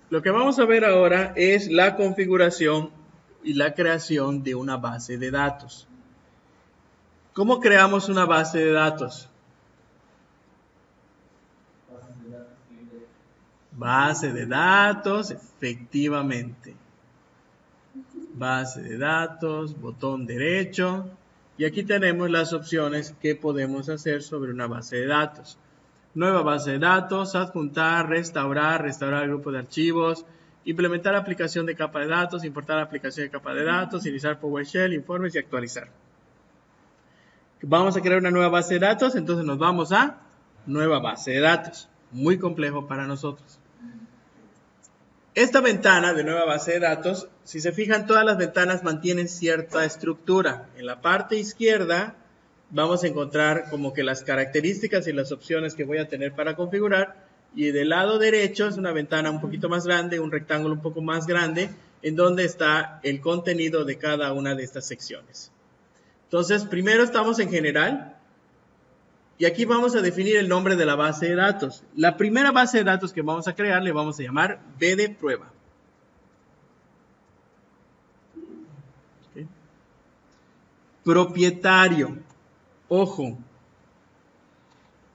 Lo que vamos a ver ahora es la configuración y la creación de una base de datos. ¿Cómo creamos una base de datos? Base de datos, efectivamente. Base de datos, botón derecho. Y aquí tenemos las opciones que podemos hacer sobre una base de datos. Nueva base de datos, adjuntar, restaurar el grupo de archivos, implementar aplicación de capa de datos, importar aplicación de capa de datos, iniciar PowerShell, informes y actualizar. Vamos a crear una nueva base de datos, entonces nos vamos a nueva base de datos. Muy complejo para nosotros. Esta ventana de nueva base de datos, si se fijan, todas las ventanas mantienen cierta estructura. En la parte izquierda vamos a encontrar como que las características y las opciones que voy a tener para configurar. Y del lado derecho es una ventana un poquito más grande, un rectángulo un poco más grande, en donde está el contenido de cada una de estas secciones. Entonces, primero estamos en general. Y aquí vamos a definir el nombre de la base de datos. La primera base de datos que vamos a crear le vamos a llamar B de prueba. Okay. Propietario. Ojo.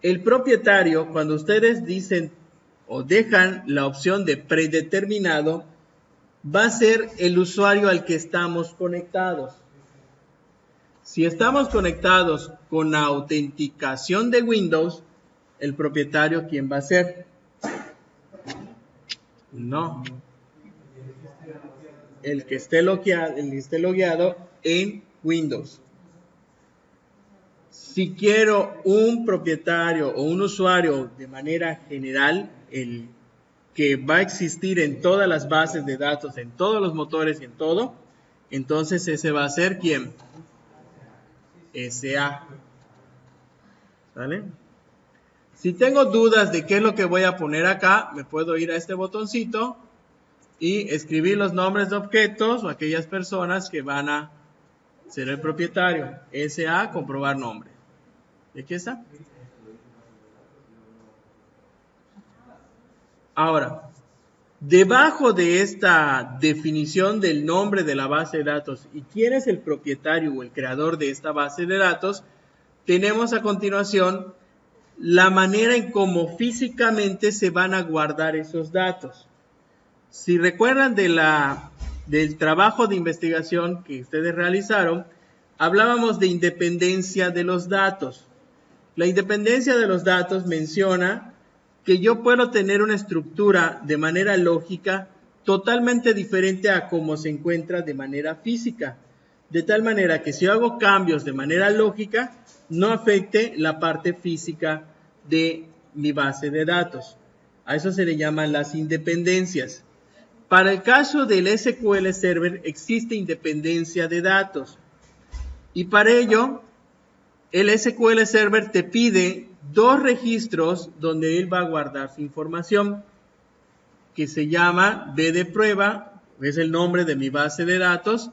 El propietario, cuando ustedes dicen o dejan la opción de predeterminado, va a ser el usuario al que estamos conectados. Si estamos conectados con la autenticación de Windows, ¿el propietario quién va a ser? No. El que esté logueado en Windows. Si quiero un propietario o un usuario de manera general, el que va a existir en todas las bases de datos, en todos los motores y en todo, entonces ese va a ser ¿quién? SA. ¿Vale? Si tengo dudas de qué es lo que voy a poner acá, me puedo ir a este botoncito y escribir los nombres de objetos o aquellas personas que van a ser el propietario. SA, comprobar nombre. ¿Y aquí está? Ahora, debajo de esta definición del nombre de la base de datos y quién es el propietario o el creador de esta base de datos, tenemos a continuación la manera en cómo físicamente se van a guardar esos datos. Si recuerdan del trabajo de investigación que ustedes realizaron, hablábamos de independencia de los datos. La independencia de los datos menciona que yo puedo tener una estructura de manera lógica totalmente diferente a cómo se encuentra de manera física. De tal manera que si yo hago cambios de manera lógica, no afecte la parte física de mi base de datos. A eso se le llaman las independencias. Para el caso del SQL Server existe independencia de datos. Y para ello, el SQL Server te pide dos registros donde él va a guardar su información, que se llama B de prueba, es el nombre de mi base de datos,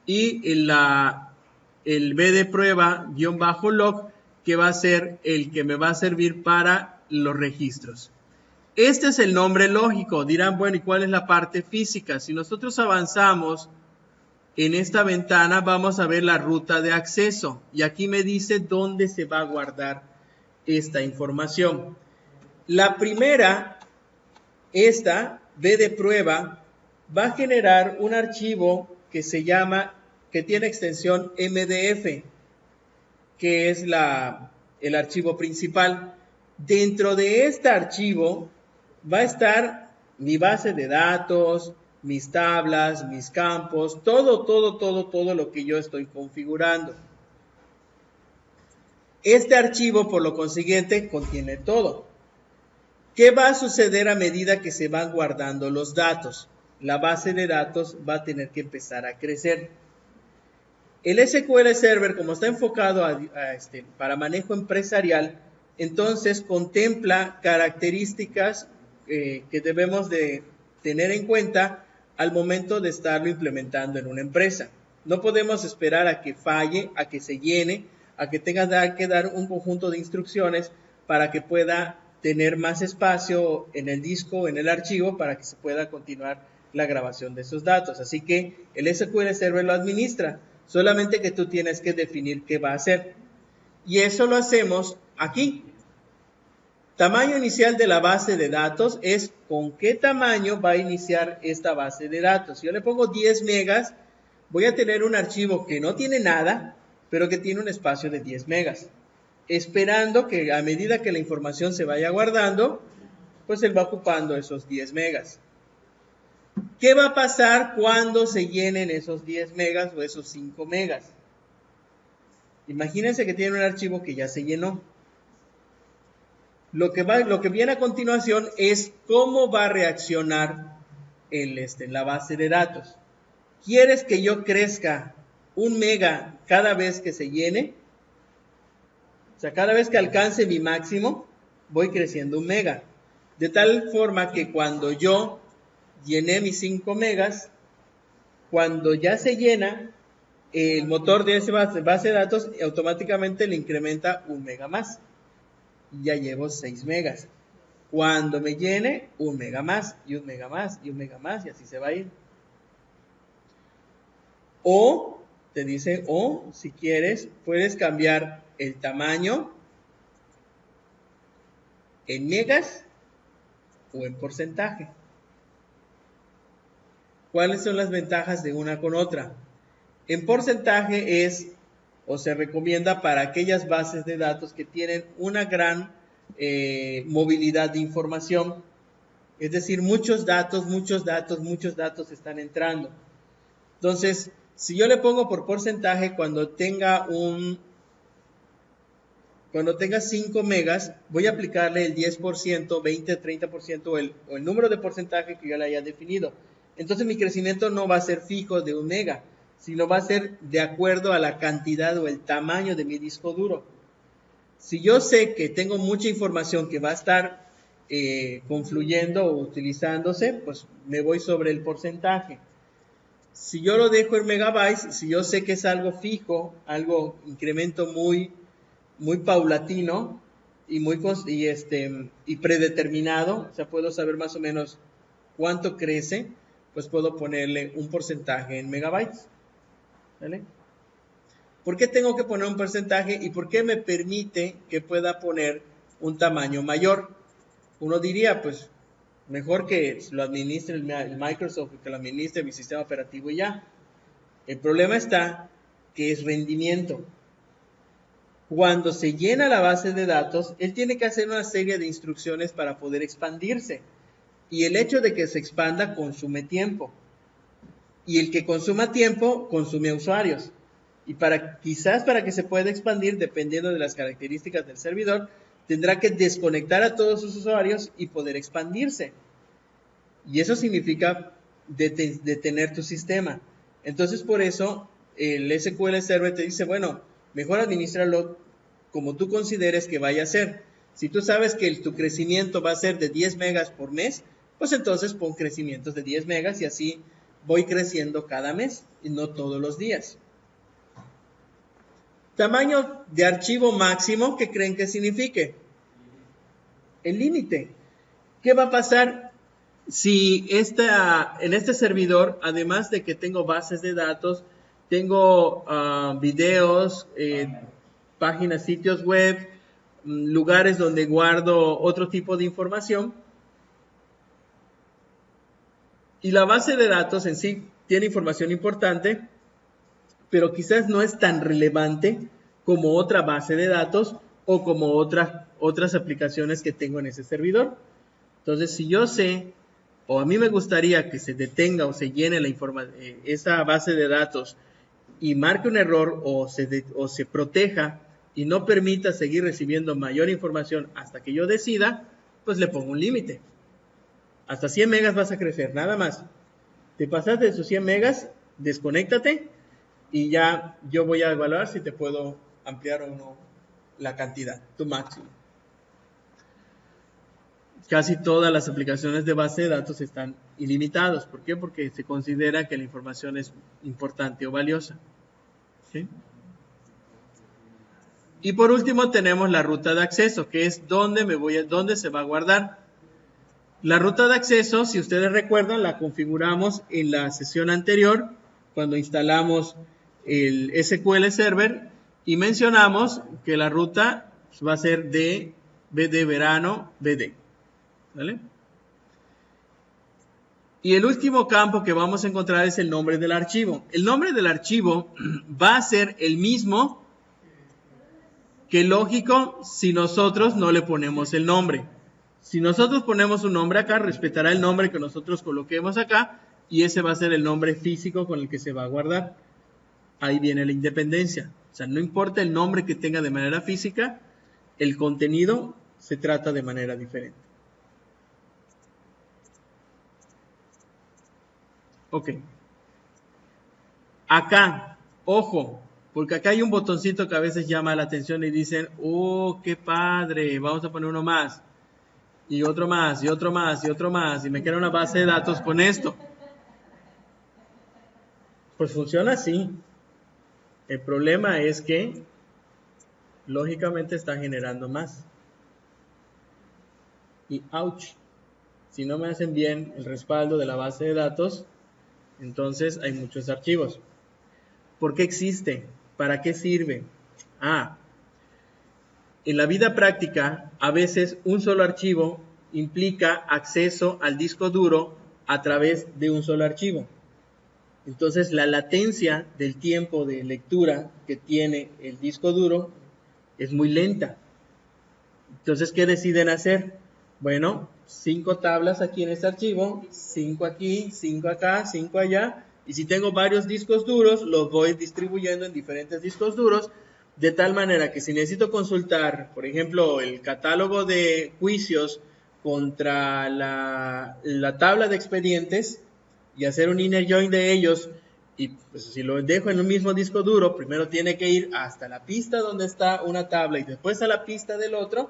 y el B de prueba _log, que va a ser el que me va a servir para los registros. Este es el nombre lógico. Dirán, bueno, ¿y cuál es la parte física? Si nosotros avanzamos en esta ventana, vamos a ver la ruta de acceso. Y aquí me dice dónde se va a guardar esta información. La primera, esta, B de prueba, va a generar un archivo que se llama, que tiene extensión MDF, que es el archivo principal. Dentro de este archivo va a estar mi base de datos, mis tablas, mis campos, todo lo que yo estoy configurando. Este archivo, por lo consiguiente, contiene todo. ¿Qué va a suceder a medida que se van guardando los datos? La base de datos va a tener que empezar a crecer. El SQL Server, como está enfocado para manejo empresarial, entonces contempla características que debemos de tener en cuenta al momento de estarlo implementando en una empresa. No podemos esperar a que falle, a que se llene, a que tenga que dar un conjunto de instrucciones para que pueda tener más espacio en el disco o en el archivo para que se pueda continuar la grabación de esos datos. Así que el SQL Server lo administra, solamente que tú tienes que definir qué va a hacer. Y eso lo hacemos aquí. Tamaño inicial de la base de datos es con qué tamaño va a iniciar esta base de datos. Si yo le pongo 10 megas, voy a tener un archivo que no tiene nada, pero que tiene un espacio de 10 megas. Esperando que a medida que la información se vaya guardando, pues él va ocupando esos 10 megas. ¿Qué va a pasar cuando se llenen esos 10 megas o esos 5 megas? Imagínense que tiene un archivo que ya se llenó. Lo que viene a continuación es cómo va a reaccionar la base de datos. ¿Quieres que yo crezca 1 mega cada vez que se llene? O sea, cada vez que alcance mi máximo, voy creciendo 1 mega. De tal forma que cuando yo llené mis 5 megas, cuando ya se llena, el motor de esa base de datos automáticamente le incrementa 1 mega más. Y ya llevo 6 megas. Cuando me llene, 1 mega más, y 1 mega más, y 1 mega más, y así se va a ir. O, te dice, o si quieres, puedes cambiar el tamaño en megas o en porcentaje. ¿Cuáles son las ventajas de una con otra? En porcentaje es, o se recomienda para aquellas bases de datos que tienen una gran movilidad de información. Es decir, muchos datos están entrando. Entonces, si yo le pongo por porcentaje, cuando tenga 5 megas, voy a aplicarle el 10%, 20, 30% o el número de porcentaje que yo le haya definido. Entonces mi crecimiento no va a ser fijo de 1 mega, sino va a ser de acuerdo a la cantidad o el tamaño de mi disco duro. Si yo sé que tengo mucha información que va a estar confluyendo o utilizándose, pues me voy sobre el porcentaje. Si yo lo dejo en megabytes, si yo sé que es algo fijo, algo incremento muy paulatino y predeterminado, o sea, puedo saber más o menos cuánto crece, pues puedo ponerle un porcentaje en megabytes. ¿Vale? ¿Por qué tengo que poner un porcentaje y por qué me permite que pueda poner un tamaño mayor? Uno diría, pues, mejor que lo administre el Microsoft, que lo administre mi sistema operativo y ya. El problema está que es rendimiento. Cuando se llena la base de datos, él tiene que hacer una serie de instrucciones para poder expandirse. Y el hecho de que se expanda consume tiempo. Y el que consuma tiempo, consume usuarios. Y quizás para que se pueda expandir, dependiendo de las características del servidor, tendrá que desconectar a todos sus usuarios y poder expandirse. Y eso significa detener tu sistema. Entonces, por eso, el SQL Server te dice, bueno, mejor administrarlo como tú consideres que vaya a ser. Si tú sabes que tu crecimiento va a ser de 10 megas por mes, pues entonces pon crecimientos de 10 megas y así voy creciendo cada mes y no todos los días. Tamaño de archivo máximo, ¿qué creen que signifique? El límite. ¿Qué va a pasar si en este servidor, además de que tengo bases de datos, tengo videos, páginas, sitios web, lugares donde guardo otro tipo de información? Y la base de datos en sí tiene información importante, pero quizás no es tan relevante como otra base de datos o como otras aplicaciones que tengo en ese servidor. Entonces, si yo sé, o a mí me gustaría que se detenga o se llene esa base de datos y marque un error o se proteja y no permita seguir recibiendo mayor información hasta que yo decida, pues le pongo un límite. Hasta 100 megas vas a crecer, nada más. Te pasaste de esos 100 megas, desconéctate y ya yo voy a evaluar si te puedo ampliar o no la cantidad, tu máximo. Casi todas las aplicaciones de base de datos están ilimitados. ¿Por qué? Porque se considera que la información es importante o valiosa. ¿Sí? Y por último tenemos la ruta de acceso, que es dónde se va a guardar. La ruta de acceso, si ustedes recuerdan, la configuramos en la sesión anterior, cuando instalamos el SQL Server, y mencionamos que la ruta va a ser de BD verano BD. ¿Vale? Y el último campo que vamos a encontrar es el nombre del archivo. El nombre del archivo va a ser el mismo que lógico si nosotros no le ponemos el nombre. Si nosotros ponemos un nombre acá, respetará el nombre que nosotros coloquemos acá y ese va a ser el nombre físico con el que se va a guardar. Ahí viene la independencia. O sea, no importa el nombre que tenga de manera física, el contenido se trata de manera diferente. Ok. Acá, ojo, porque acá hay un botoncito que a veces llama la atención y dicen, oh, qué padre, vamos a poner uno más, y otro más, y otro más, y otro más, y me queda una base de datos con esto. Pues funciona así. El problema es que, lógicamente, está generando más. Y, ouch, si no me hacen bien el respaldo de la base de datos, entonces hay muchos archivos. ¿Por qué existe? ¿Para qué sirve? En la vida práctica, a veces un solo archivo implica acceso al disco duro a través de un solo archivo. Entonces, la latencia del tiempo de lectura que tiene el disco duro es muy lenta. Entonces, ¿qué deciden hacer? Bueno, 5 tablas aquí en este archivo, 5 aquí, 5 acá, 5 allá. Y si tengo varios discos duros, los voy distribuyendo en diferentes discos duros, de tal manera que si necesito consultar, por ejemplo, el catálogo de juicios contra la tabla de expedientes y hacer un inner join de ellos, y pues si lo dejo en un mismo disco duro, primero tiene que ir hasta la pista donde está una tabla y después a la pista del otro.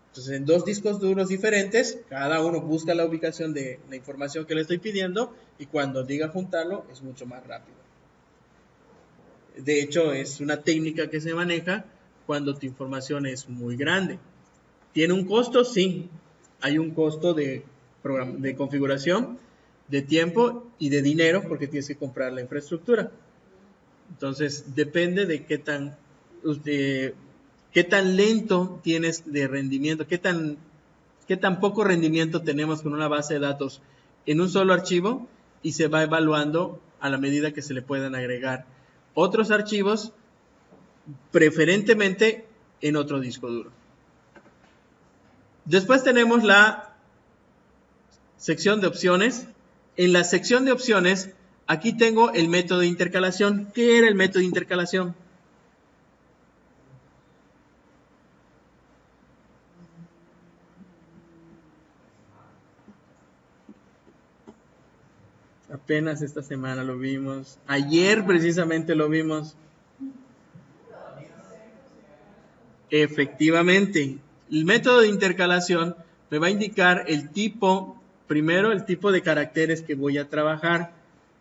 Entonces, en 2 discos duros diferentes, cada uno busca la ubicación de la información que le estoy pidiendo y cuando diga juntarlo es mucho más rápido. De hecho, es una técnica que se maneja cuando tu información es muy grande. ¿Tiene un costo? Sí. Hay un costo de configuración, de tiempo y de dinero porque tienes que comprar la infraestructura. Entonces, depende de qué tan lento tienes de rendimiento, qué tan poco rendimiento tenemos con una base de datos en un solo archivo y se va evaluando a la medida que se le puedan agregar otros archivos, preferentemente en otro disco duro. Después tenemos la sección de opciones. En la sección de opciones, aquí tengo el método de intercalación. ¿Qué era el método de intercalación? Apenas esta semana lo vimos. Ayer precisamente lo vimos. Efectivamente. El método de intercalación me va a indicar el tipo, primero el tipo de caracteres que voy a trabajar.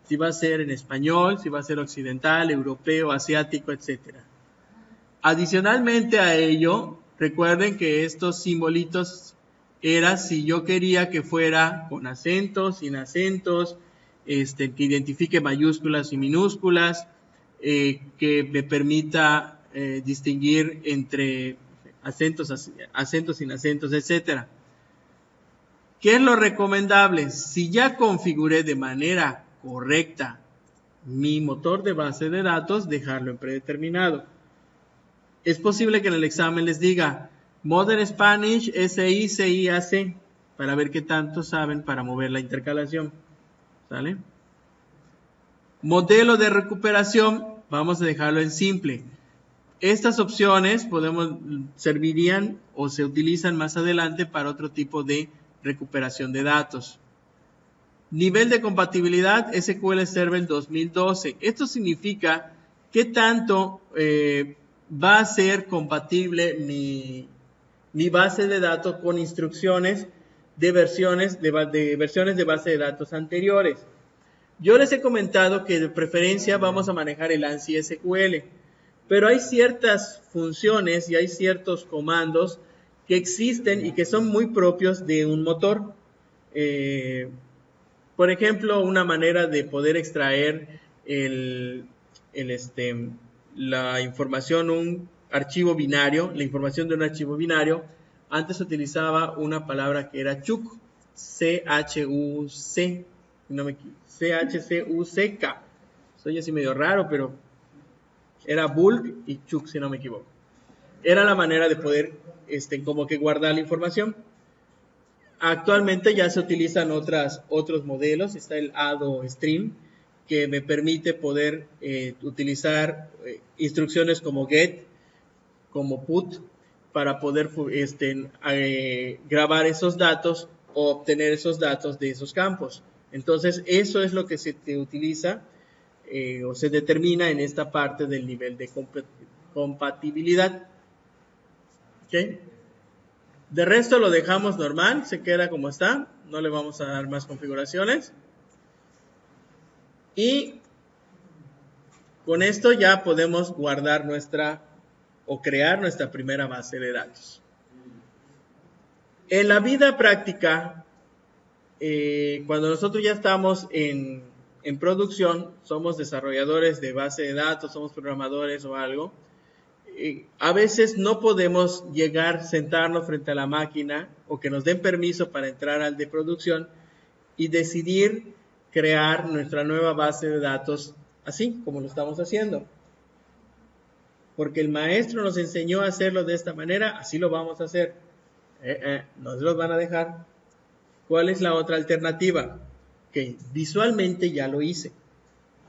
Si va a ser en español, si va a ser occidental, europeo, asiático, etc. Adicionalmente a ello, recuerden que estos simbolitos era si yo quería que fuera con acentos, sin acentos, que identifique mayúsculas y minúsculas, que me permita distinguir entre acentos sin acentos, etc. ¿Qué es lo recomendable? Si ya configuré de manera correcta mi motor de base de datos, dejarlo en predeterminado. Es posible que en el examen les diga Modern Spanish, SI, CI, AC, para ver qué tanto saben para mover la intercalación. ¿Sale? Modelo de recuperación, vamos a dejarlo en simple. Estas opciones servirían o se utilizan más adelante para otro tipo de recuperación de datos. Nivel de compatibilidad SQL Server 2012. Esto significa qué tanto va a ser compatible mi base de datos con instrucciones de versiones de base de datos anteriores. Yo les he comentado que de preferencia vamos a manejar el ANSI SQL, pero hay ciertas funciones y hay ciertos comandos que existen y que son muy propios de un motor. Por ejemplo, una manera de poder extraer la información, un archivo binario, la información de un archivo binario, antes utilizaba una palabra que era chuck, C-H-U-C, no me C-H-C-U-C-K. Soy así medio raro, pero era bulk y chuck, si no me equivoco. Era la manera de poder, como que guardar la información. Actualmente ya se utilizan otros modelos, está el ADO Stream, que me permite poder utilizar instrucciones como get, como put, para poder grabar esos datos o obtener esos datos de esos campos. Entonces, eso es lo que se te utiliza o se determina en esta parte del nivel de compatibilidad. ¿Ok? De resto lo dejamos normal, se queda como está, no le vamos a dar más configuraciones. Y con esto ya podemos guardar o crear nuestra primera base de datos. En la vida práctica, cuando nosotros ya estamos en producción, somos desarrolladores de base de datos, somos programadores o algo, a veces no podemos llegar, sentarnos frente a la máquina o que nos den permiso para entrar al de producción y decidir crear nuestra nueva base de datos así como lo estamos haciendo. Porque el maestro nos enseñó a hacerlo de esta manera, así lo vamos a hacer. No se los van a dejar. ¿Cuál es la otra alternativa? Que visualmente ya lo hice.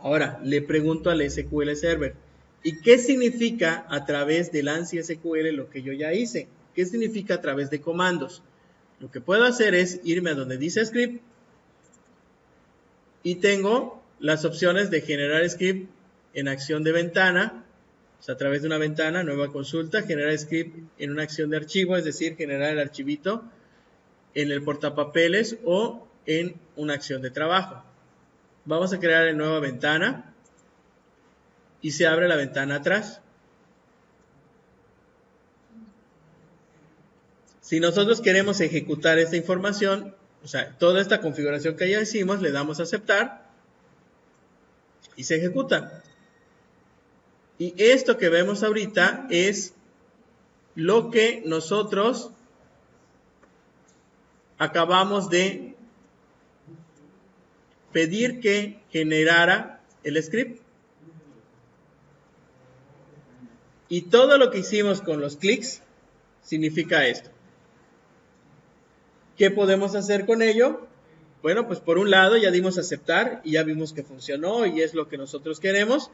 Ahora, le pregunto al SQL Server, ¿y qué significa a través del ANSI SQL lo que yo ya hice? ¿Qué significa a través de comandos? Lo que puedo hacer es irme a donde dice script y tengo las opciones de generar script en acción de ventana, o sea, a través de una ventana, nueva consulta, generar script en una acción de archivo, es decir, generar el archivito en el portapapeles o en una acción de trabajo. Vamos a crear en nueva ventana y se abre la ventana atrás. Si nosotros queremos ejecutar esta información, o sea, toda esta configuración que ya hicimos, le damos a aceptar y se ejecuta. Y esto que vemos ahorita es lo que nosotros acabamos de pedir que generara el script. Y todo lo que hicimos con los clics significa esto. ¿Qué podemos hacer con ello? Bueno, pues por un lado ya dimos a aceptar y ya vimos que funcionó y es lo que nosotros queremos.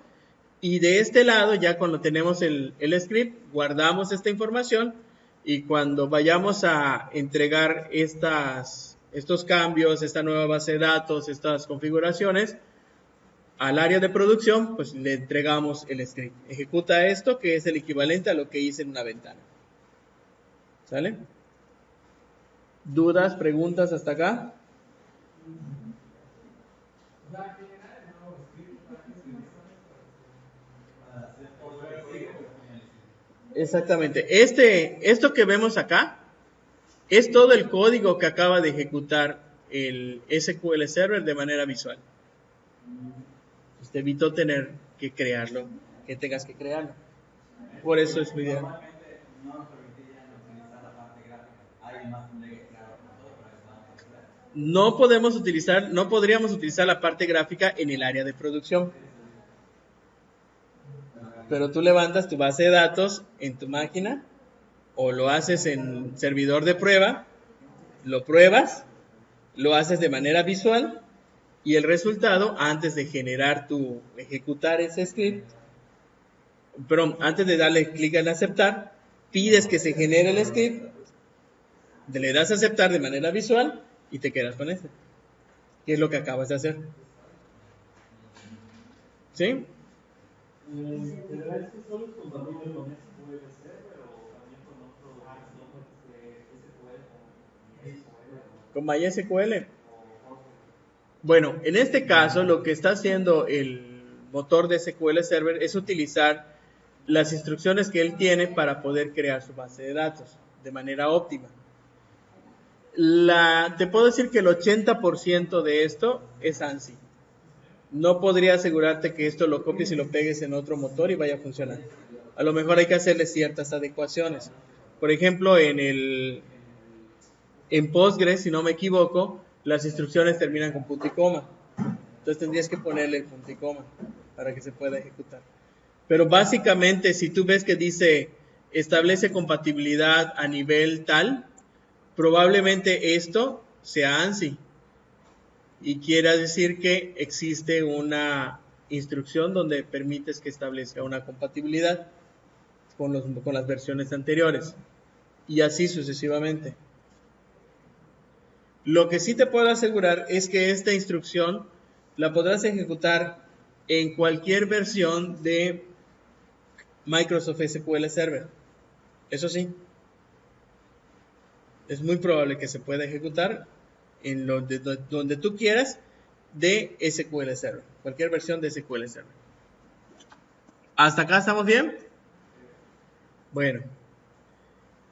Y de este lado, ya cuando tenemos el script, guardamos esta información y cuando vayamos a entregar estos cambios, esta nueva base de datos, estas configuraciones al área de producción, pues le entregamos el script. Ejecuta esto, que es el equivalente a lo que hice en una ventana. ¿Sale? ¿Dudas, preguntas hasta acá? Exactamente. Esto que vemos acá es todo el código que acaba de ejecutar el SQL Server de manera visual. Te evitó tener que crearlo, que tengas que crearlo. Por eso es mi idea. No podríamos utilizar la parte gráfica en el área de producción. Pero tú levantas tu base de datos en tu máquina o lo haces en servidor de prueba, lo pruebas, lo haces de manera visual y el resultado, antes de ejecutar ese script, pero antes de darle clic en aceptar, pides que se genere el script, le das a aceptar de manera visual y te quedas con este, que es lo que acabas de hacer. ¿Sí? Con MySQL. Bueno, en este caso lo que está haciendo el motor de SQL Server es utilizar las instrucciones que él tiene para poder crear su base de datos de manera óptima. Te puedo decir que el 80% de esto es ANSI. No podría asegurarte que esto lo copies y lo pegues en otro motor y vaya a funcionar. A lo mejor hay que hacerle ciertas adecuaciones. Por ejemplo, en Postgres, si no me equivoco, las instrucciones terminan con punto y coma. Entonces tendrías que ponerle el punto y coma para que se pueda ejecutar. Pero básicamente, si tú ves que dice establece compatibilidad a nivel tal, probablemente esto sea ANSI. Y quiere decir que existe una instrucción donde permites que establezca una compatibilidad con las versiones anteriores. Y así sucesivamente. Lo que sí te puedo asegurar es que esta instrucción la podrás ejecutar en cualquier versión de Microsoft SQL Server. Eso sí, es muy probable que se pueda ejecutar en donde tú quieras de SQL Server, cualquier versión de SQL Server. ¿Hasta acá estamos bien? Bueno,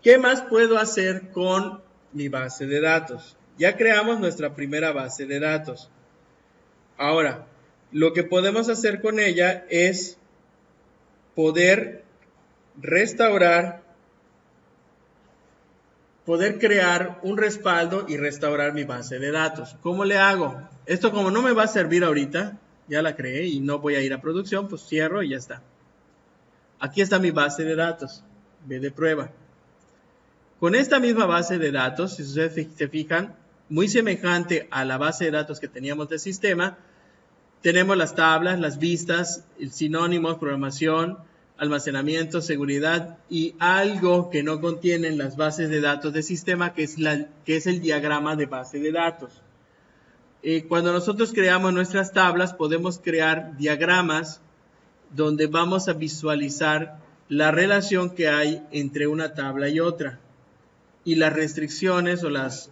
¿qué más puedo hacer con mi base de datos? Ya creamos nuestra primera base de datos. Ahora, lo que podemos hacer con ella es poder restaurar, poder crear un respaldo y restaurar mi base de datos. ¿Cómo le hago? Esto como no me va a servir ahorita, ya la creé y no voy a ir a producción, pues cierro y ya está. Aquí está mi base de datos, B de prueba. Con esta misma base de datos, si ustedes se fijan, muy semejante a la base de datos que teníamos de sistema, tenemos las tablas, las vistas, sinónimos, programación, almacenamiento, seguridad y algo que no contienen las bases de datos de sistema, que es el diagrama de base de datos. Cuando nosotros creamos nuestras tablas, podemos crear diagramas donde vamos a visualizar la relación que hay entre una tabla y otra y las restricciones o las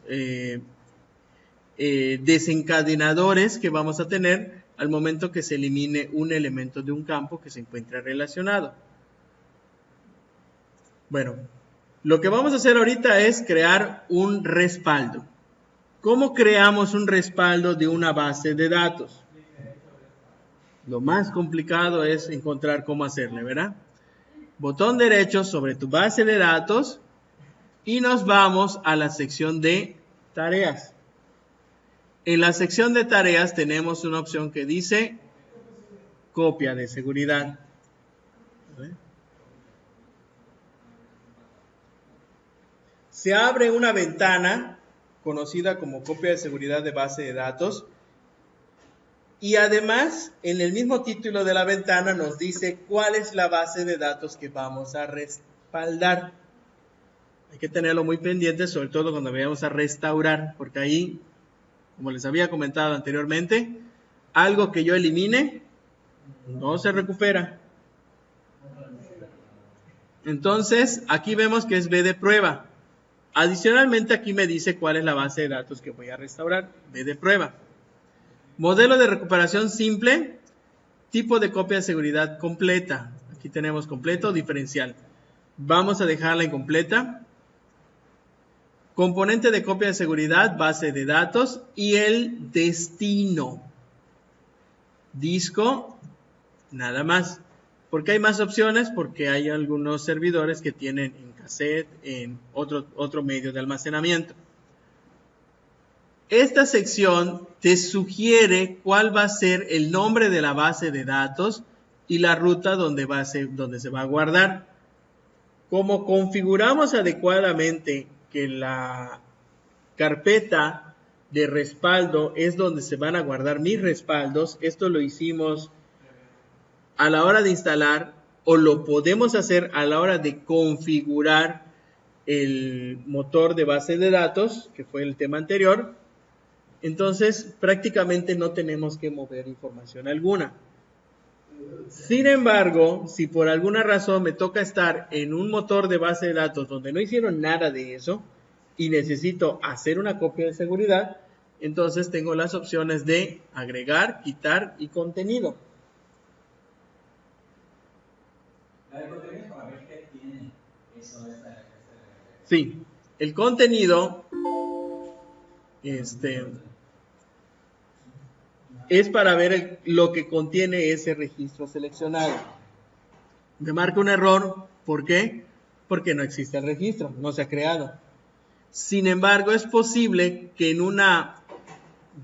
desencadenadores que vamos a tener al momento que se elimine un elemento de un campo que se encuentra relacionado. Bueno, lo que vamos a hacer ahorita es crear un respaldo. ¿Cómo creamos un respaldo de una base de datos? Lo más complicado es encontrar cómo hacerle, ¿verdad? Botón derecho sobre tu base de datos y nos vamos a la sección de tareas. En la sección de tareas tenemos una opción que dice copia de seguridad. Se abre una ventana conocida como copia de seguridad de base de datos y además en el mismo título de la ventana nos dice cuál es la base de datos que vamos a respaldar. Hay que tenerlo muy pendiente, sobre todo cuando vayamos a restaurar, porque ahí, como les había comentado anteriormente, algo que yo elimine no se recupera. Entonces, aquí vemos que es B de prueba. Adicionalmente, aquí me dice cuál es la base de datos que voy a restaurar, B de prueba. Modelo de recuperación simple, tipo de copia de seguridad completa. Aquí tenemos completo, diferencial. Vamos a dejarla incompleta. Componente de copia de seguridad, base de datos y el destino. Disco, nada más. ¿Por qué hay más opciones? Porque hay algunos servidores que tienen en cassette, en otro medio de almacenamiento. Esta sección te sugiere cuál va a ser el nombre de la base de datos y la ruta donde se va a guardar. Como configuramos adecuadamente que la carpeta de respaldo es donde se van a guardar mis respaldos, esto lo hicimos a la hora de instalar o lo podemos hacer a la hora de configurar el motor de base de datos, que fue el tema anterior. Entonces, prácticamente no tenemos que mover información alguna. Sin embargo, si por alguna razón me toca estar en un motor de base de datos donde no hicieron nada de eso y necesito hacer una copia de seguridad, entonces tengo las opciones de agregar, quitar y contenido. Sí, el contenido es para ver lo que contiene ese registro seleccionado. Me marca un error, ¿por qué? Porque no existe el registro, no se ha creado. Sin embargo, es posible que en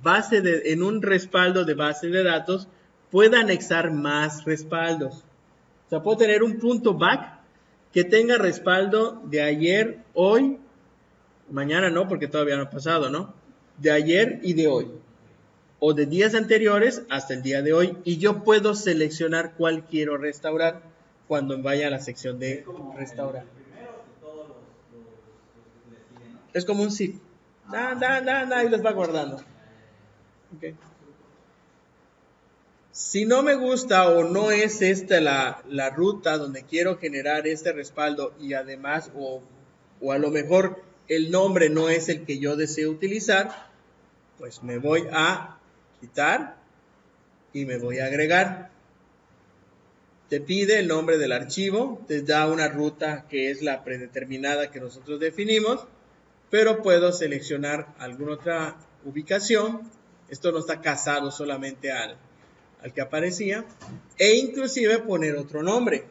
en un respaldo de base de datos pueda anexar más respaldos. O sea, puedo tener un punto back que tenga respaldo de ayer, hoy, mañana no, porque todavía no ha pasado, ¿no? De ayer y de hoy. O de días anteriores hasta el día de hoy. Y yo puedo seleccionar cuál quiero restaurar cuando vaya a la sección de restaurar. Es como un zip. Y los va guardando. Okay. Si no me gusta o no es esta la ruta donde quiero generar este respaldo y además, o a lo mejor el nombre no es el que yo deseo utilizar, pues me voy a quitar y me voy a agregar. Te pide el nombre del archivo, te da una ruta que es la predeterminada que nosotros definimos, pero puedo seleccionar alguna otra ubicación. Esto no está casado solamente al que aparecía, e inclusive poner otro nombre.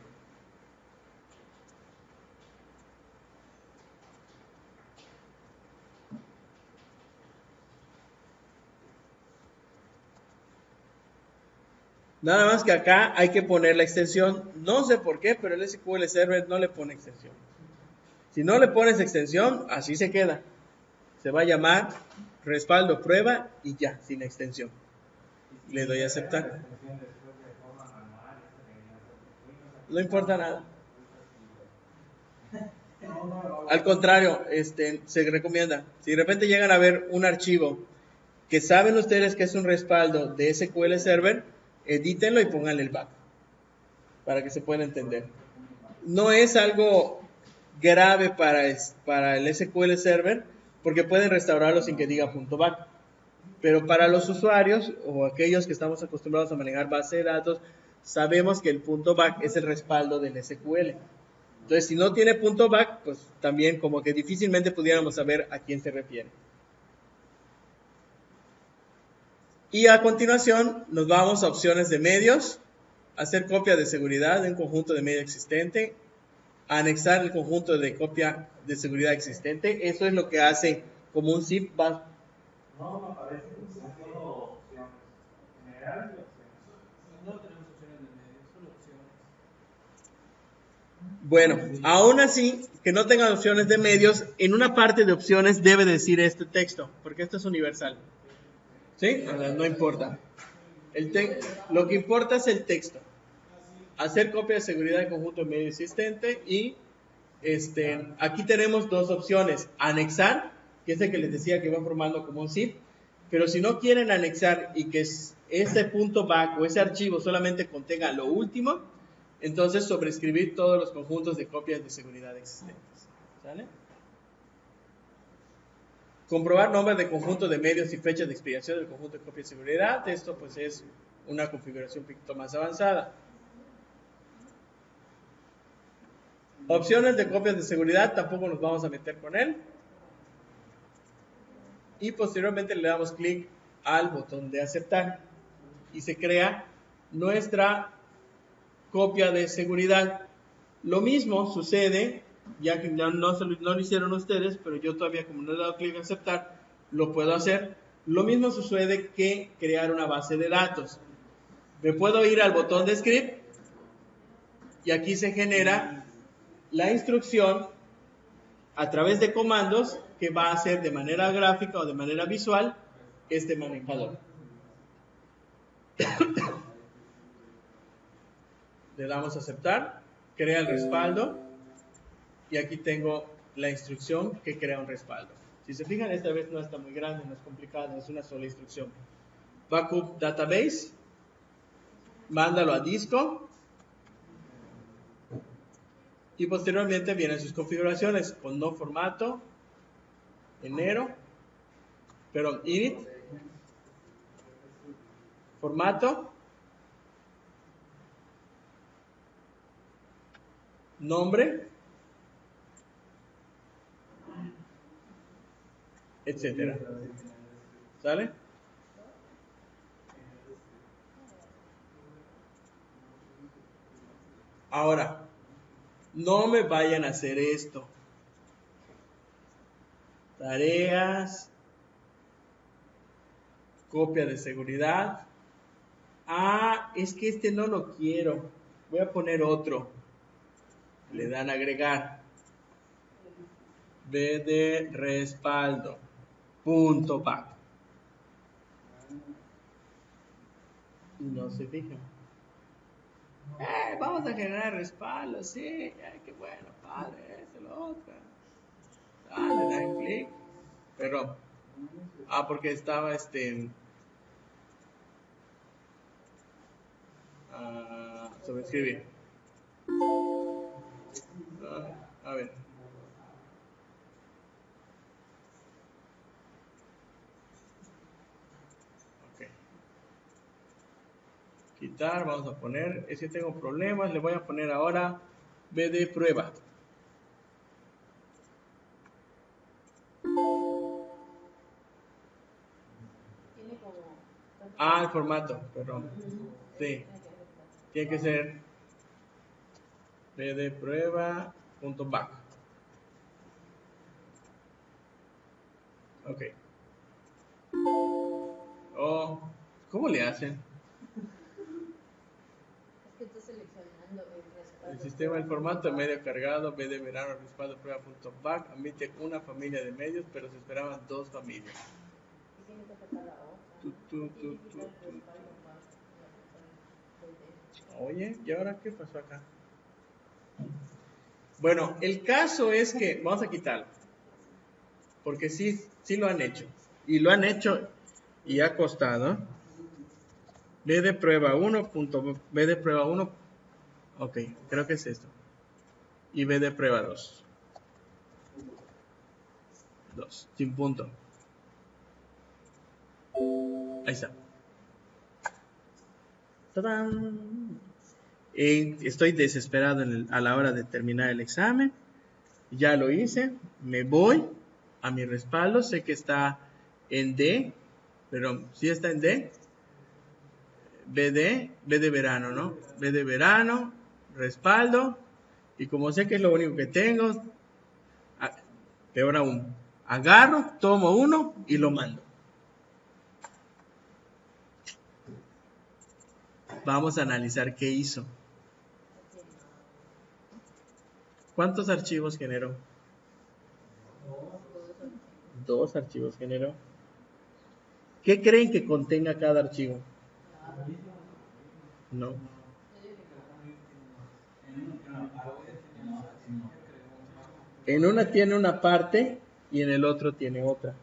Nada más que acá hay que poner la extensión, no sé por qué, pero el SQL Server no le pone extensión. Si no le pones extensión, así se queda. Se va a llamar respaldo prueba y ya, sin extensión. Le doy a aceptar. No importa nada. Al contrario, se recomienda. Si de repente llegan a ver un archivo que saben ustedes que es un respaldo de SQL Server, edítenlo y pónganle el back para que se pueda entender. No es algo grave para el SQL Server porque pueden restaurarlo sin que diga .back. Pero para los usuarios o aquellos que estamos acostumbrados a manejar base de datos, sabemos que el .back es el respaldo del SQL. Entonces, si no tiene .back, pues también como que difícilmente pudiéramos saber a quién se refiere. Y a continuación nos vamos a opciones de medios, hacer copia de seguridad de un conjunto de medio existente, anexar el conjunto de copia de seguridad existente. Eso es lo que hace como un zip. No me aparece solo opciones. General y opciones. No tenemos opciones de medios, solo opciones. Bueno, aún así, que no tengan opciones de medios, en una parte de opciones debe decir este texto, porque esto es universal. ¿Sí? No importa. Lo que importa es el texto. Hacer copia de seguridad de conjunto de medio existente y aquí tenemos dos opciones. Anexar, que es el que les decía que va formando como un zip, pero si no quieren anexar y que ese punto back o ese archivo solamente contenga lo último, entonces sobreescribir todos los conjuntos de copias de seguridad existentes. ¿Sale? Comprobar nombres de conjunto de medios y fechas de expiración del conjunto de copias de seguridad. Esto pues es una configuración un poquito más avanzada. Opciones de copias de seguridad, tampoco nos vamos a meter con él. Y posteriormente le damos clic al botón de aceptar. Y se crea nuestra copia de seguridad. Lo mismo sucede, ya que no lo hicieron ustedes, pero yo todavía como no he dado clic a aceptar, lo puedo hacer. Lo mismo sucede que crear una base de datos. Me puedo ir al botón de script y aquí se genera la instrucción a través de comandos que va a hacer de manera gráfica o de manera visual este manejador. Le damos a aceptar, crea el respaldo y aquí tengo la instrucción que crea un respaldo. Si se fijan, esta vez no está muy grande, no es complicado, es una sola instrucción. Backup database, mándalo a disco y posteriormente vienen sus configuraciones con no formato, init, formato, nombre, etcétera. ¿Sale? Ahora, no me vayan a hacer esto. Tareas, copia de seguridad. Ah, es que este no lo quiero. Voy a poner otro. Le dan a agregar. B de respaldo. Punto back. Y no se fijan. Vamos a generar respaldo, sí. Ay, qué bueno, padre, esto, lo otro. Le dan clic. Perdón. Porque estaba sobreescribir. A ver. Ok. Quitar, vamos a poner, es que tengo problemas, le voy a poner ahora B de prueba. El formato, perdón. Sí. Tiene que ser B de prueba punto back. Ok. ¿Cómo le hacen? Es que estoy seleccionando el respaldo. El sistema del formato medio cargado, B de verano, respaldo prueba punto back, admite una familia de medios, pero se esperaban 2 familias. Y tiene que sacar la otra. Oye, ¿y ahora qué pasó acá? Bueno, el caso es que, vamos a quitarlo, porque sí lo han hecho, y lo han hecho y ha costado. B de prueba 1, B de prueba 1, ok, creo que es esto, y B de prueba 2, sin punto. Ahí está. ¡Tadán! Estoy desesperado a la hora de terminar el examen. Ya lo hice. Me voy a mi respaldo. Sé que está en D. Pero sí está en D. B de verano, ¿no? B de verano, respaldo. Y como sé que es lo único que tengo, peor aún, agarro, tomo uno y lo mando. Vamos a analizar qué hizo. ¿Cuántos archivos generó? 2 archivos generó. ¿Qué creen que contenga cada archivo? No. En una tiene una parte y en el otro tiene otra.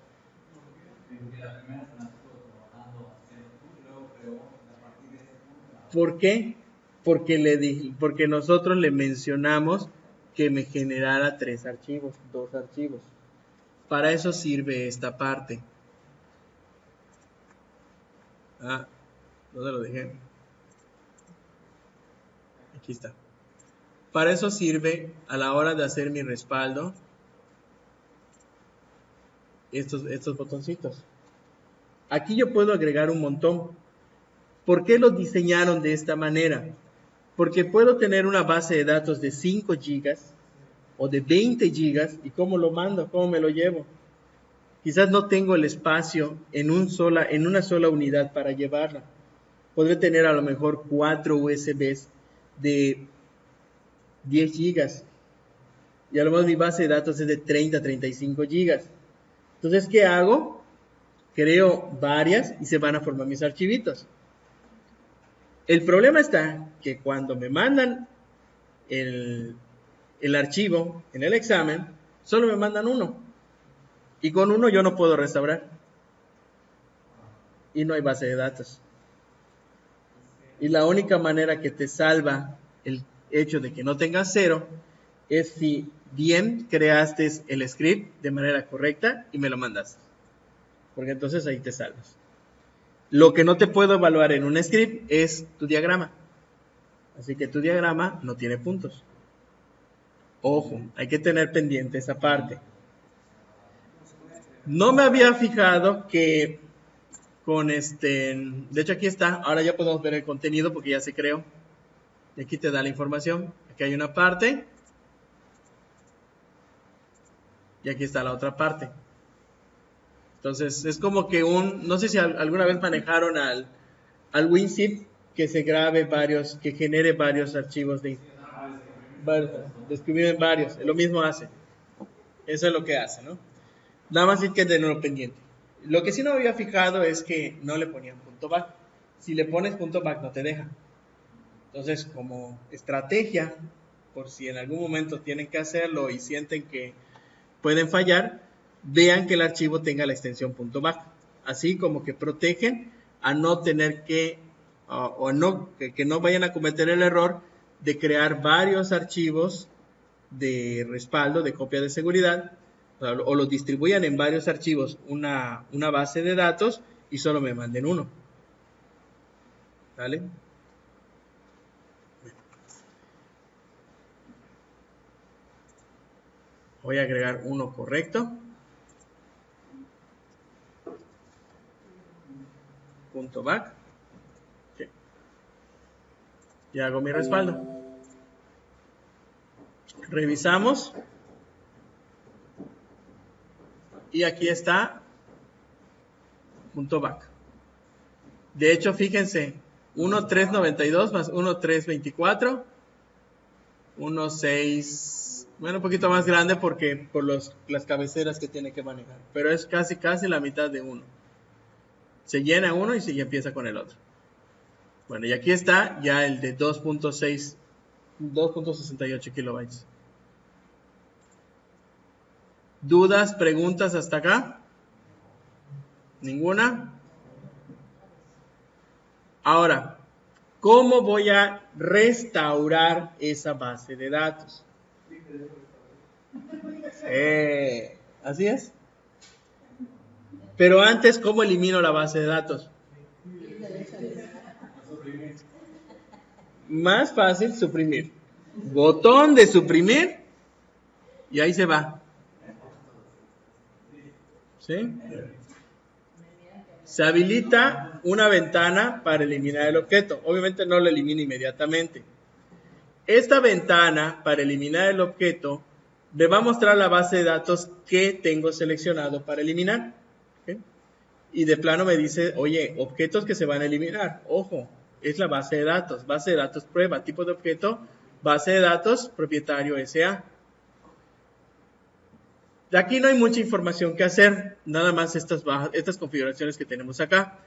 ¿Por qué? Porque nosotros le mencionamos que me generara 3 archivos, 2 archivos. Para eso sirve esta parte. ¿Dónde lo dejé? Aquí está. Para eso sirve a la hora de hacer mi respaldo estos botoncitos. Aquí yo puedo agregar un montón. ¿Por qué lo diseñaron de esta manera? Porque puedo tener una base de datos de 5 gigas o de 20 gigas y ¿cómo lo mando? ¿Cómo me lo llevo? Quizás no tengo el espacio en una sola unidad para llevarla. Podré tener a lo mejor 4 USBs de 10 gigas y a lo mejor mi base de datos es de 30 a 35 gigas. Entonces, ¿qué hago? Creo varias y se van a formar mis archivitos. El problema está que cuando me mandan el archivo en el examen, solo me mandan uno. Y con uno yo no puedo restaurar. Y no hay base de datos. Y la única manera que te salva el hecho de que no tengas 0 es si bien creaste el script de manera correcta y me lo mandas. Porque entonces ahí te salvas. Lo que no te puedo evaluar en un script es tu diagrama. Así que tu diagrama no tiene puntos. Ojo, hay que tener pendiente esa parte. No me había fijado que con de hecho aquí está, ahora ya podemos ver el contenido porque ya se creó. Y aquí te da la información. Aquí hay una parte. Y aquí está la otra parte. Entonces es como que no sé si alguna vez manejaron al WinZip que se grabe varios, que genere varios archivos de escribir en varios. Lo mismo hace. Eso es lo que hace, ¿no? Nada más hay que tenerlo pendiente. Lo que sí no me había fijado es que no le ponían punto back. Si le pones punto back no te deja. Entonces, como estrategia, por si en algún momento tienen que hacerlo y sienten que pueden fallar, vean que el archivo tenga la extensión .back. Así como que protegen a no tener que, que no vayan a cometer el error de crear varios archivos de respaldo, de copia de seguridad, o los distribuyan en varios archivos, una base de datos y solo me manden uno. ¿Vale? Voy a agregar uno correcto. .back. Okay. Y hago mi respaldo. Revisamos. Y aquí está .back. De hecho, fíjense, 1.392 más 1.324, 1.6, bueno, un poquito más grande porque por las cabeceras que tiene que manejar, pero es casi la mitad de uno. Se llena uno y se empieza con el otro. Bueno, y aquí está ya el de 2.68 kilobytes. ¿Dudas, preguntas hasta acá? ¿Ninguna? Ahora, ¿cómo voy a restaurar esa base de datos? Así es. Pero antes, ¿cómo elimino la base de datos? Más fácil, suprimir. Botón de suprimir y ahí se va. ¿Sí? Se habilita una ventana para eliminar el objeto. Obviamente no lo elimina inmediatamente. Esta ventana para eliminar el objeto me va a mostrar la base de datos que tengo seleccionado para eliminar. ¿Okay? Y de plano me dice, oye, objetos que se van a eliminar. Ojo, es la base de datos prueba, tipo de objeto, base de datos, propietario SA. De aquí no hay mucha información que hacer, nada más estas configuraciones que tenemos acá.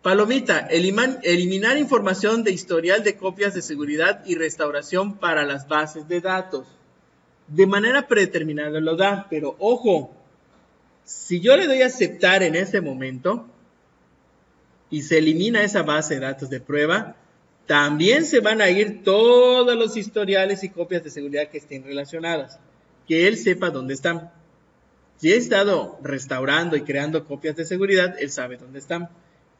Palomita, eliminar información de historial de copias de seguridad y restauración para las bases de datos. De manera predeterminada lo da, pero ojo, si yo le doy a aceptar en ese momento y se elimina esa base de datos de prueba, también se van a ir todos los historiales y copias de seguridad que estén relacionadas, que él sepa dónde están. Si he estado restaurando y creando copias de seguridad, él sabe dónde están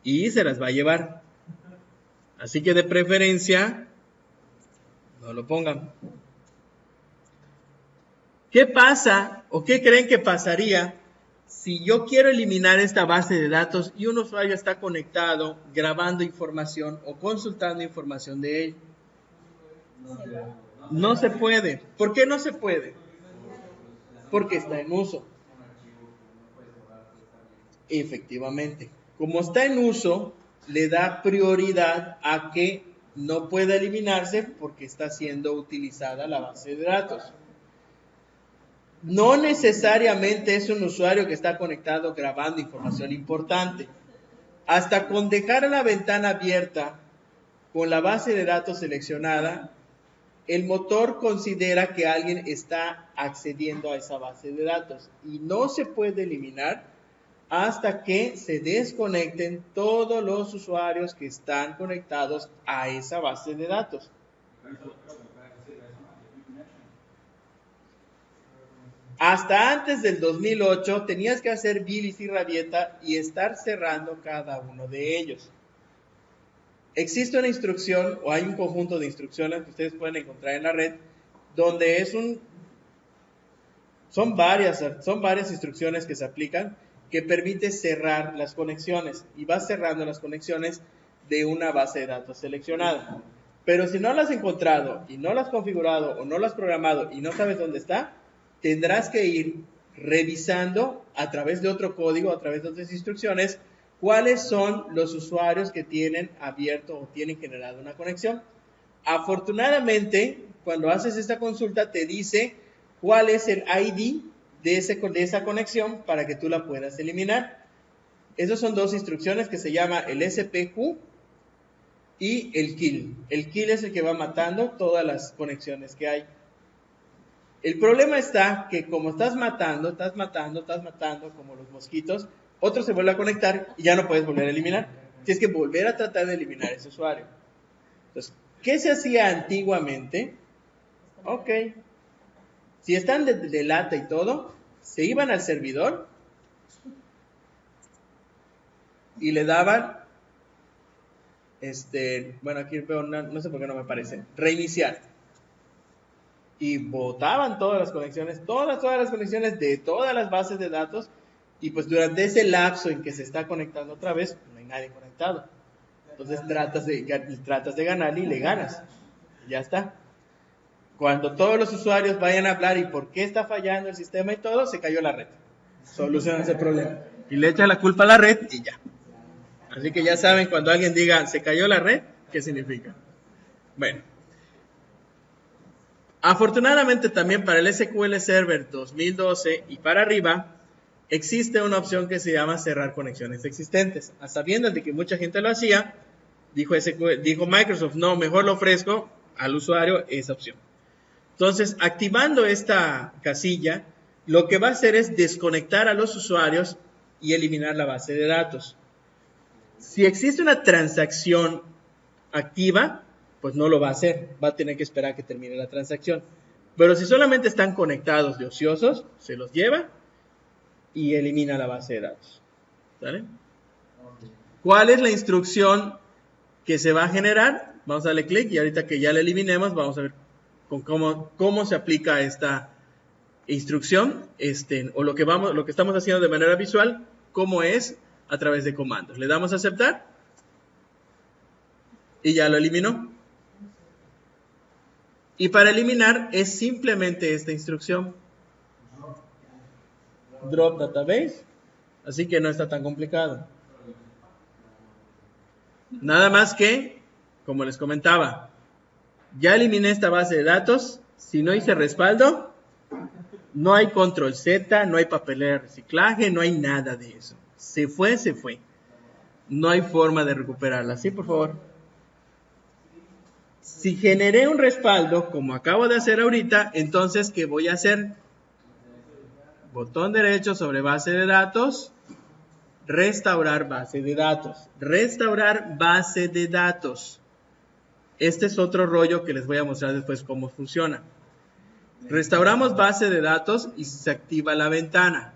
y se las va a llevar. Así que de preferencia, no lo pongan. ¿Qué pasa o qué creen que pasaría si yo quiero eliminar esta base de datos y un usuario está conectado grabando información o consultando información de él? No se puede. ¿Por qué no se puede? Porque está en uso. Efectivamente. Como está en uso, le da prioridad a que no pueda eliminarse porque está siendo utilizada la base de datos. No necesariamente es un usuario que está conectado grabando información importante. Hasta con dejar la ventana abierta con la base de datos seleccionada, el motor considera que alguien está accediendo a esa base de datos y no se puede eliminar hasta que se desconecten todos los usuarios que están conectados a esa base de datos. Hasta antes del 2008 tenías que hacer bilis y rabieta y estar cerrando cada uno de ellos. Existe una instrucción o hay un conjunto de instrucciones que ustedes pueden encontrar en la red donde es un Son varias instrucciones que se aplican que permite cerrar las conexiones y vas cerrando las conexiones de una base de datos seleccionada. Pero si no la has encontrado y no la has configurado o no la has programado y no sabes dónde está, tendrás que ir revisando a través de otro código, a través de otras instrucciones, cuáles son los usuarios que tienen abierto o tienen generado una conexión. Afortunadamente, cuando haces esta consulta, te dice cuál es el ID de esa conexión para que tú la puedas eliminar. Esas son dos instrucciones que se llama el SPQ y el kill. El kill es el que va matando todas las conexiones que hay. El problema está que como estás matando como los mosquitos, otro se vuelve a conectar y ya no puedes volver a eliminar. Tienes que volver a tratar de eliminar ese usuario. Entonces, ¿qué se hacía antiguamente? Ok. Si están de lata y todo, se iban al servidor y le daban, bueno, aquí veo, no sé por qué no me aparece, reiniciar. Y botaban todas las conexiones, todas las conexiones de todas las bases de datos, y pues durante ese lapso en que se está conectando otra vez, no hay nadie conectado. Entonces tratas de ganar y le ganas. Ya está. Cuando todos los usuarios vayan a hablar y por qué está fallando el sistema y todo, se cayó la red. Solucionan ese problema. Y le echan la culpa a la red y ya. Así que ya saben, cuando alguien diga, se cayó la red, ¿qué significa? Bueno. Afortunadamente también para el SQL Server 2012 y para arriba, existe una opción que se llama cerrar conexiones existentes. A sabiendas de que mucha gente lo hacía, dijo Microsoft, no, mejor lo ofrezco al usuario esa opción. Entonces, activando esta casilla, lo que va a hacer es desconectar a los usuarios y eliminar la base de datos. Si existe una transacción activa, pues no lo va a hacer, va a tener que esperar a que termine la transacción. Pero si solamente están conectados de ociosos, se los lleva y elimina la base de datos. ¿Vale? ¿Cuál es la instrucción que se va a generar? Vamos a darle clic y ahorita que ya la eliminemos, vamos a ver con cómo se aplica esta instrucción, o lo que estamos haciendo de manera visual, cómo es a través de comandos. Le damos a aceptar y ya lo eliminó. Y para eliminar es simplemente esta instrucción. Drop database. Así que no está tan complicado. Nada más que, como les comentaba, ya eliminé esta base de datos. Si no hice respaldo, no hay control Z, no hay papelera de reciclaje, no hay nada de eso. Se fue, se fue. No hay forma de recuperarla. ¿Sí, por favor? Si generé un respaldo, como acabo de hacer ahorita, entonces, ¿qué voy a hacer? Botón derecho sobre base de datos, restaurar base de datos. Restaurar base de datos. Este es otro rollo que les voy a mostrar después cómo funciona. Restauramos base de datos y se activa la ventana.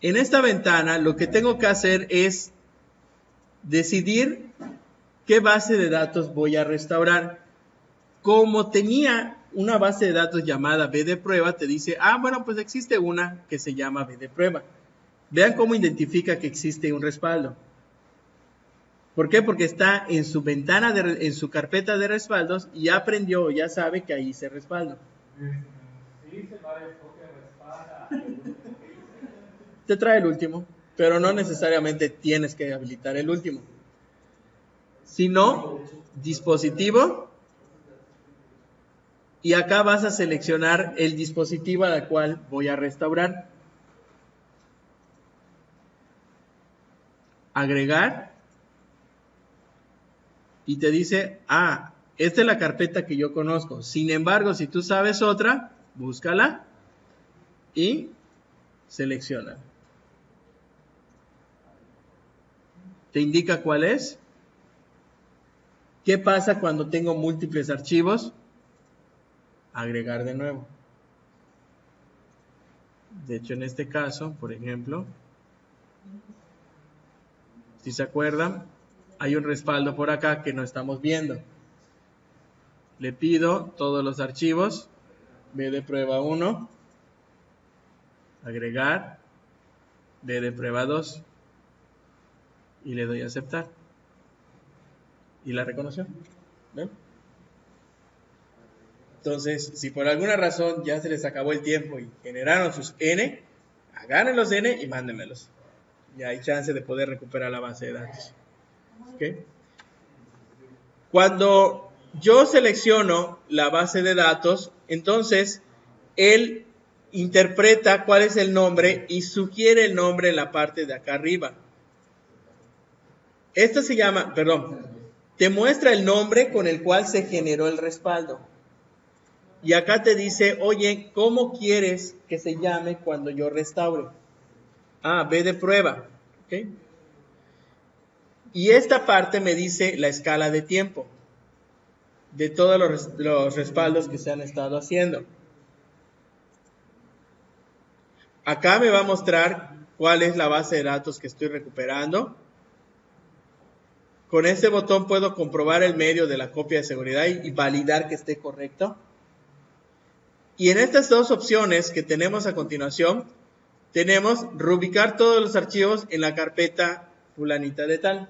En esta ventana lo que tengo que hacer es decidir qué base de datos voy a restaurar. Como tenía una base de datos llamada B de prueba, te dice, bueno, pues existe una que se llama B de prueba. Vean cómo identifica que existe un respaldo. ¿Por qué? Porque está en su ventana, en su carpeta de respaldos y ya aprendió, ya sabe que ahí se respaldo. Te trae el último, pero no necesariamente tienes que habilitar el último. Sino, dispositivo, y acá vas a seleccionar el dispositivo al cual voy a restaurar. Agregar. Y te dice, esta es la carpeta que yo conozco. Sin embargo, si tú sabes otra, búscala y selecciona. Te indica cuál es. ¿Qué pasa cuando tengo múltiples archivos? Agregar de nuevo. De hecho, en este caso, por ejemplo, si se acuerdan, hay un respaldo por acá que no estamos viendo. Le pido todos los archivos B de prueba 1, agregar, B de prueba 2 y le doy a aceptar. Y la reconoció. ¿Ven? Entonces, si por alguna razón ya se les acabó el tiempo y generaron sus N, agarren los N y mándenmelos. Ya hay chance de poder recuperar la base de datos. ¿Okay? Cuando yo selecciono la base de datos, entonces él interpreta cuál es el nombre y sugiere el nombre en la parte de acá arriba. Esto se llama, te muestra el nombre con el cual se generó el respaldo. Y acá te dice, oye, ¿cómo quieres que se llame cuando yo restaure? B de prueba. ¿Okay? Y esta parte me dice la escala de tiempo de todos los respaldos que se han estado haciendo. Acá me va a mostrar cuál es la base de datos que estoy recuperando. Con este botón puedo comprobar el medio de la copia de seguridad y validar que esté correcto. Y en estas dos opciones que tenemos a continuación, tenemos reubicar todos los archivos en la carpeta fulanita de tal.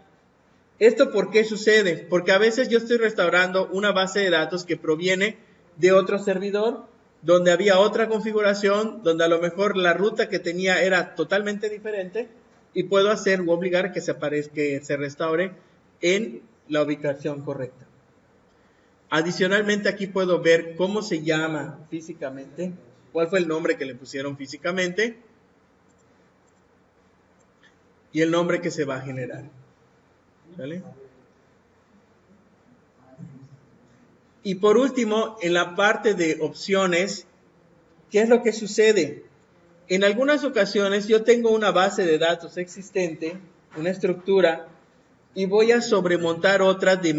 ¿Esto por qué sucede? Porque a veces yo estoy restaurando una base de datos que proviene de otro servidor, donde había otra configuración, donde a lo mejor la ruta que tenía era totalmente diferente, y puedo hacer o obligar que se restaure en la ubicación correcta. Adicionalmente aquí puedo ver cómo se llama físicamente, cuál fue el nombre que le pusieron físicamente y el nombre que se va a generar. ¿Vale? Y por último, en la parte de opciones, ¿qué es lo que sucede? En algunas ocasiones yo tengo una base de datos existente, una estructura, y voy a sobremontar otra de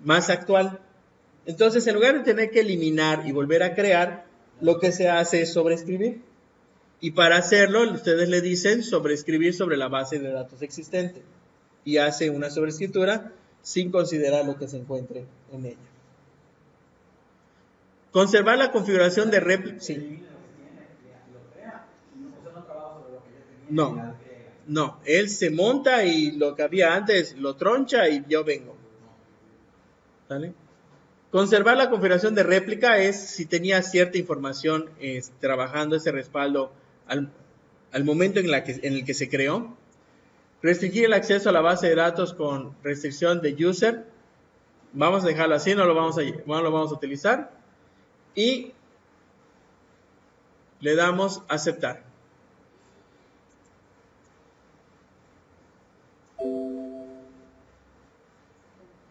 más actual. Entonces, en lugar de tener que eliminar y volver a crear, lo que se hace es sobreescribir. Y para hacerlo, ustedes le dicen sobreescribir sobre la base de datos existente. Y hace una sobreescritura sin considerar lo que se encuentre en ella. Conservar la configuración de réplica. Sí. No, él se monta y lo que había antes lo troncha y yo vengo. ¿Vale? Conservar la configuración de réplica es si tenía cierta información trabajando ese respaldo al momento en el que se creó. Restringir el acceso a la base de datos con restricción de user. Vamos a dejarlo así, no lo vamos a utilizar. Y le damos aceptar.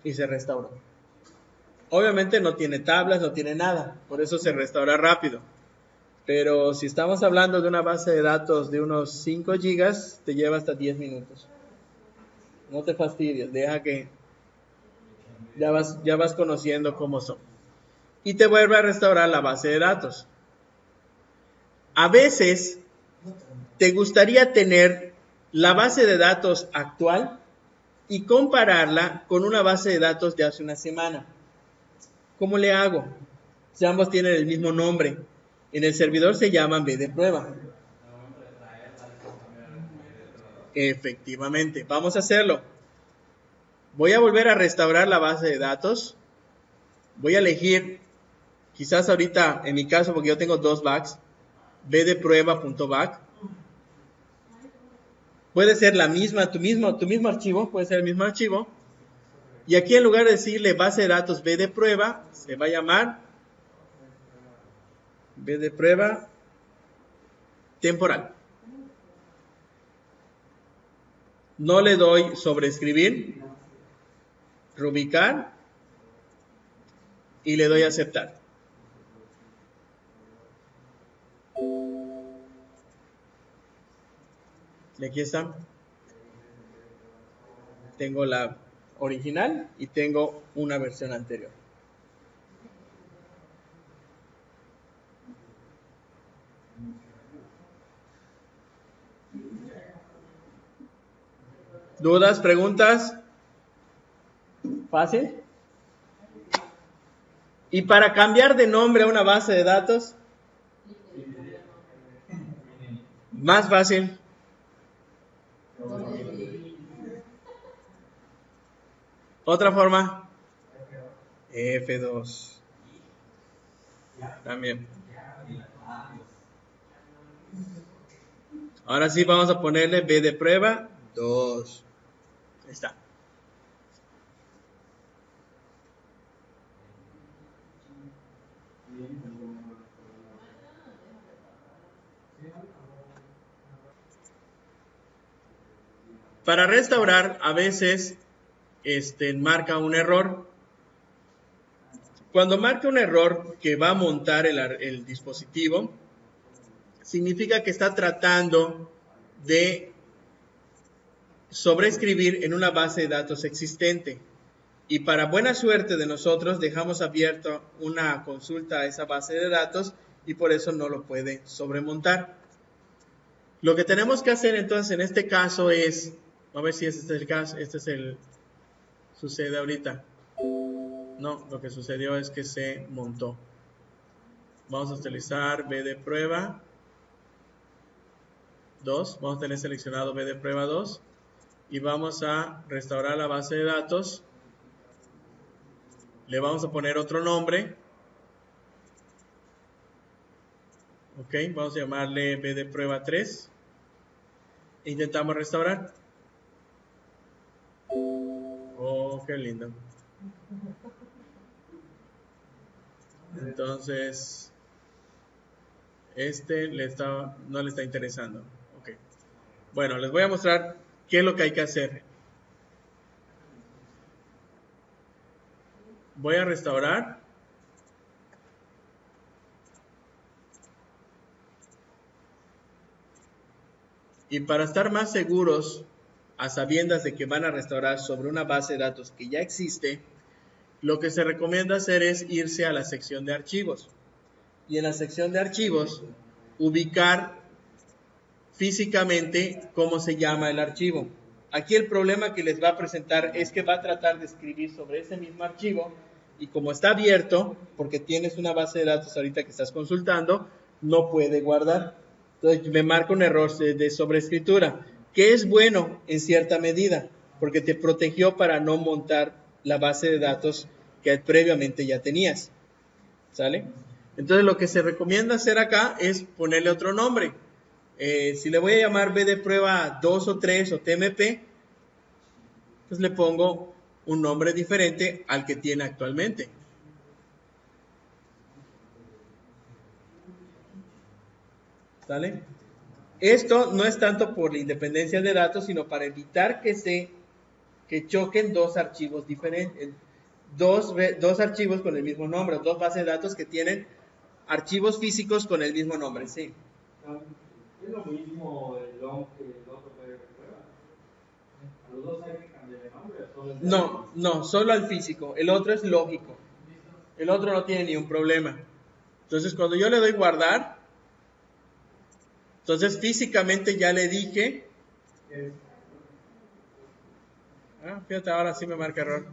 Y se restauró. Obviamente no tiene tablas, no tiene nada. Por eso se restaura rápido. Pero si estamos hablando de una base de datos de unos 5 gigas, te lleva hasta 10 minutos. No te fastidies, deja que ya vas conociendo cómo son. Y te vuelve a restaurar la base de datos. A veces te gustaría tener la base de datos actual y compararla con una base de datos de hace una semana. ¿Cómo le hago? Si ambos tienen el mismo nombre. En el servidor se llaman B de prueba. Efectivamente, vamos a hacerlo. Voy a volver a restaurar la base de datos. Voy a elegir, quizás ahorita, en mi caso, porque yo tengo 2 bags, bdeprueba.bag. Puede ser la misma, tu mismo archivo, puede ser el mismo archivo. Y aquí en lugar de decirle base de datos B de prueba, se va a llamar B de prueba temporal. No le doy sobreescribir, reubicar y le doy aceptar. Y aquí está. Tengo la original y tengo una versión anterior. ¿Dudas, preguntas? ¿Fácil? Y para cambiar de nombre a una base de datos, más fácil. Otra forma, F2. También. Ahora sí vamos a ponerle B de prueba 2. Ahí está. Para restaurar, a veces marca un error. Cuando marca un error que va a montar el dispositivo, significa que está tratando de sobreescribir en una base de datos existente. Y para buena suerte de nosotros, dejamos abierto una consulta a esa base de datos y por eso no lo puede sobremontar. Lo que tenemos que hacer entonces en este caso es, a ver si este es el caso, sucede ahorita. No, lo que sucedió es que se montó. Vamos a utilizar B de prueba 2. Vamos a tener seleccionado B de prueba 2. Y vamos a restaurar la base de datos. Le vamos a poner otro nombre. Ok, vamos a llamarle B de prueba 3. E intentamos restaurar. Oh, qué lindo. Entonces, no le está interesando. Okay. Bueno, les voy a mostrar qué es lo que hay que hacer. Voy a restaurar. Y para estar más seguros, a sabiendas de que van a restaurar sobre una base de datos que ya existe, lo que se recomienda hacer es irse a la sección de archivos. Y en la sección de archivos, ubicar físicamente cómo se llama el archivo. Aquí el problema que les va a presentar es que va a tratar de escribir sobre ese mismo archivo y como está abierto, porque tienes una base de datos ahorita que estás consultando, no puede guardar. Entonces me marca un error de sobreescritura, que es bueno en cierta medida, porque te protegió para no montar la base de datos que previamente ya tenías. ¿Sale? Entonces lo que se recomienda hacer acá es ponerle otro nombre. Si le voy a llamar B de prueba 2 o 3 o TMP, pues le pongo un nombre diferente al que tiene actualmente. ¿Sale? Esto no es tanto por la independencia de datos, sino para evitar que choquen dos archivos diferentes, dos archivos con el mismo nombre, dos bases de datos que tienen archivos físicos con el mismo nombre, sí. Es lo mismo el long que el otro de prueba. ¿A los dos hay que cambiar de nombre? No, solo al físico. El otro es lógico. El otro no tiene ningún problema. Entonces, cuando yo le doy guardar, entonces físicamente ya le dije. Fíjate, ahora sí me marca error.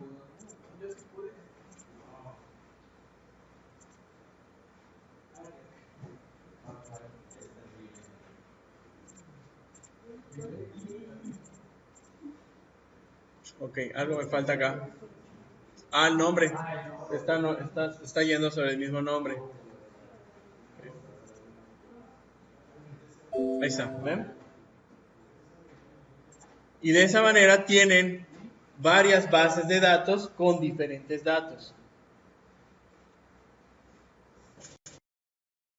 Ok, algo me falta acá. El nombre. Está yendo sobre el mismo nombre. Ahí está, ¿ven? Y de esa manera tienen varias bases de datos con diferentes datos.